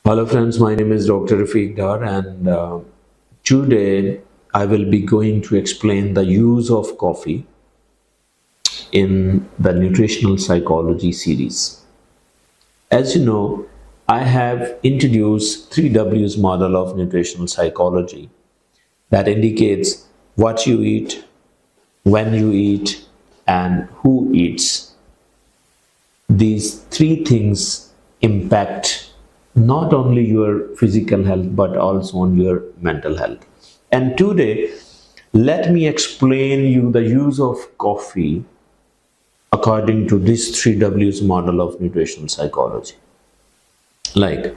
Hello friends, my name is Dr. Rafiq Dar and today I will be going to explain the use of coffee in the nutritional psychology series. As you know, I have introduced 3 W's model of nutritional psychology that indicates what you eat, when you eat, and who eats. These three things impact not only your physical health but also on your mental health. And today, let me explain you the use of coffee according to this 3 W's model of nutritional psychology. Like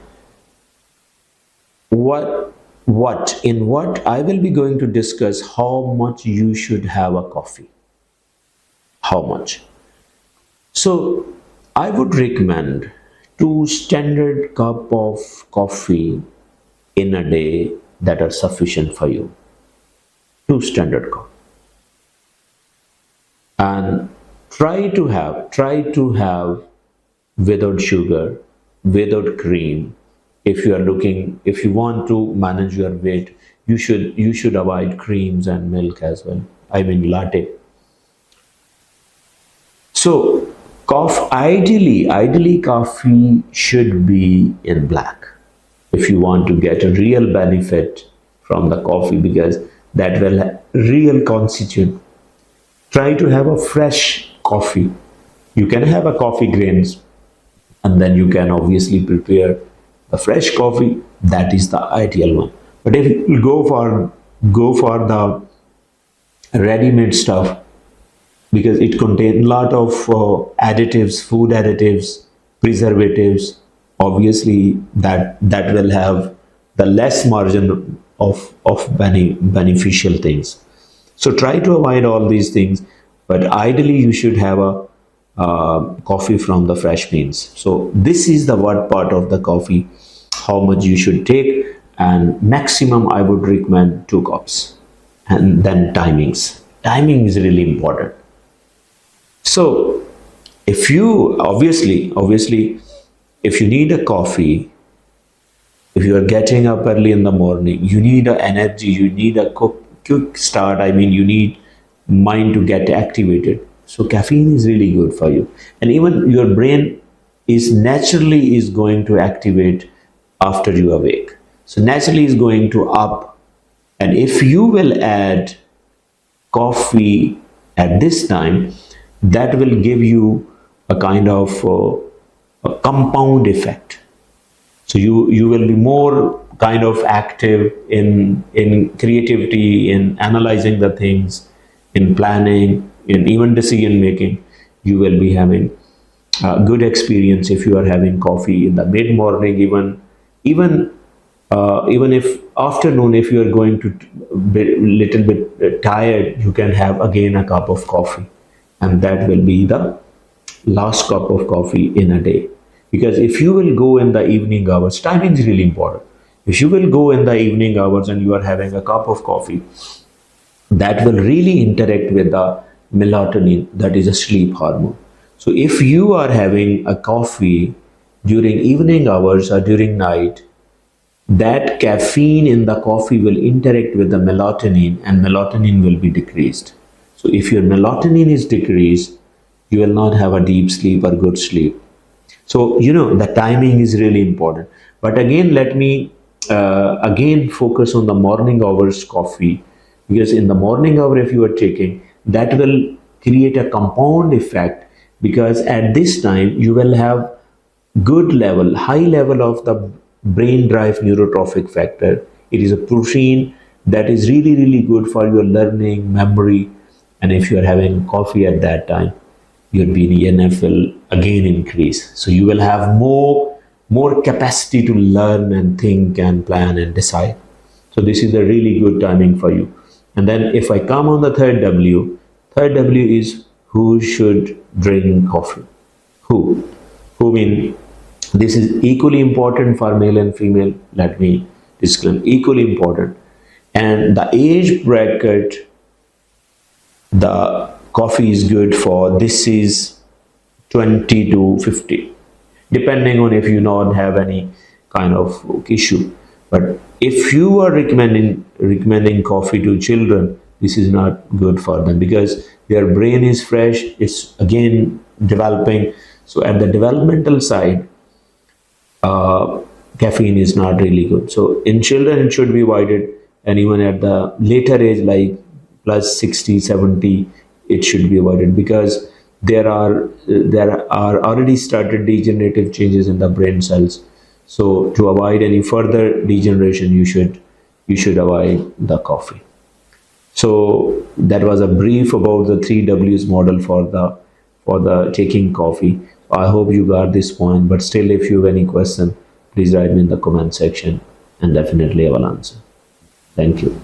what I will be going to discuss how much you should have a coffee. How much? So I would recommend 2 standard cup of coffee in a day that are sufficient for you. 2 standard cup. And try to have without sugar, without cream. If you want to manage your weight, you should avoid creams and milk as well. I mean latte. So, ideally, coffee should be in black if you want to get a real benefit from the coffee because that will real constitute. Try to have a fresh coffee. You can have a coffee grains and then you can obviously prepare a fresh coffee. That is the ideal one. But if you go for the ready-made stuff, because it contains a lot of additives, food additives, preservatives. Obviously, that will have the less margin of beneficial things. So try to avoid all these things. But ideally, you should have a coffee from the fresh beans. So this is the what part of the coffee, how much you should take, and maximum I would recommend 2 cups. And then timings. Timing is really important. So, if you obviously, if you need a coffee, if you are getting up early in the morning, you need a energy, you need a quick start. I mean, you need mind to get activated. So, caffeine is really good for you, and even your brain is going to activate after you awake. So, naturally is going to up, and if you will add coffee at this time, that will give you a kind of a compound effect. So you will be more kind of active in creativity, in analyzing the things, in planning, in even decision making. You will be having a good experience if you are having coffee in the mid morning, even if afternoon, if you are going to be little bit tired, you can have again a cup of coffee, and that will be the last cup of coffee in a day. Because if you will go in the evening hours, timing is really important. If you will go in the evening hours and you are having a cup of coffee, that will really interact with the melatonin, that is a sleep hormone. So if you are having a coffee during evening hours or during night, that caffeine in the coffee will interact with the melatonin and melatonin will be decreased. So if your melatonin is decreased, you will not have a deep sleep or good sleep. So the timing is really important. But again, let me again focus on the morning hours coffee, because in the morning hour if you are taking, that will create a compound effect, because at this time you will have high level of the brain drive neurotrophic factor. It is a protein that is really, really good for your learning, memory. And if you are having coffee at that time, your BDNF will again increase. So you will have more capacity to learn and think and plan and decide. So this is a really good timing for you. And then if I come on the third W is who should drink coffee. Who? Who mean this is equally important for male and female. Let me disclaim, equally important. And the age bracket the coffee is good for, this is 20 to 50, depending on if you not have any kind of issue. But if you are recommending coffee to children, this is not good for them because their brain is fresh, it's again developing. So at the developmental side, caffeine is not really good. So in children, it should be avoided, and even at the later age, like plus 60, 70, it should be avoided because there are already started degenerative changes in the brain cells. So to avoid any further degeneration, you should avoid the coffee. So that was a brief about the 3 Ws model for the taking coffee. I hope you got this point, but still if you have any question, please write me in the comment section and definitely I will answer. Thank you.